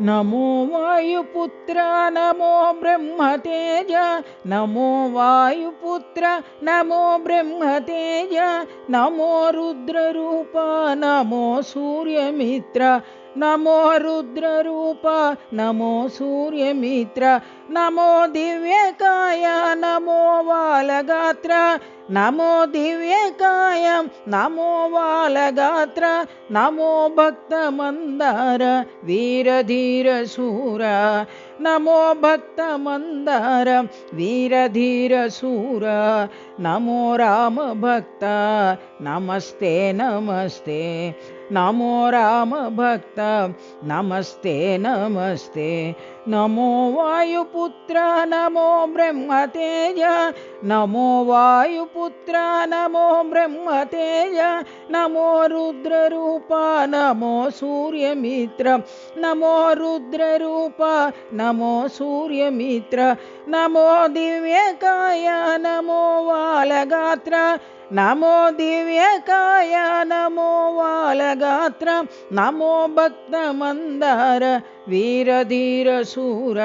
नमो वायुपुत्र नमो ब्रह्मतेज नमो वायुपुत्र नमो ब्रह्मतेज नमो रुद्ररूप नमो सूर्यमित्र नमो रुद्ररूप नमो सूर्यमित्र नमो दिव्यकाय नमो बालगात्र नमो दिव्यकाय नमो बालगात्र नमो भक्तमन्दार वीरधीरशूर नमो भक्तमन्दार वीरधीरशूर नमो रामभक्त नमस्ते नमस्ते नमो रामभक्त नमस्ते नमस्ते नमो वायुपुत्र नमो ब्रह्मतेज नमो वायुपुत्र नमो ब्रह्मतेज नमो रुद्ररूप नमो सूर्यमित्र नमो रुद्ररूप नमो सूर्यमित्र नमो दिव्यकाय नमो बालगात्र नमो दिव्यकाय नमो बालगात्र नमो भक्तमन्दार वीरधीरशूर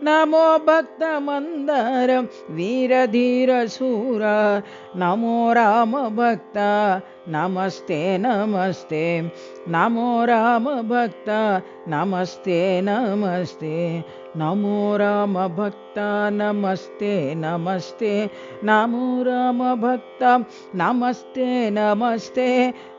नमो भक्तमन्दार वीरधीरशूर नमो रामभक्त नमस्ते नमस्ते नमो रामभक्त नमस्ते नमस्ते नमो रामभक्त नमस्ते नमस्ते नमो रामभक्त नमस्ते नमस्ते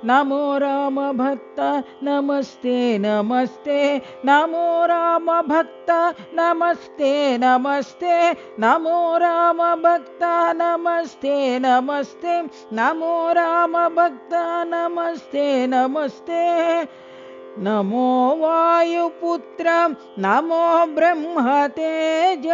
नमो रामभक्त नमस्ते नमस्ते नमो रामभक्त नमस्ते नमस्ते नमो रामभक्त नमस्ते नमस्ते नमो रामभक्त नमस्ते नमस्ते नमो वायुपुत्र नमो ब्रह्मतेज।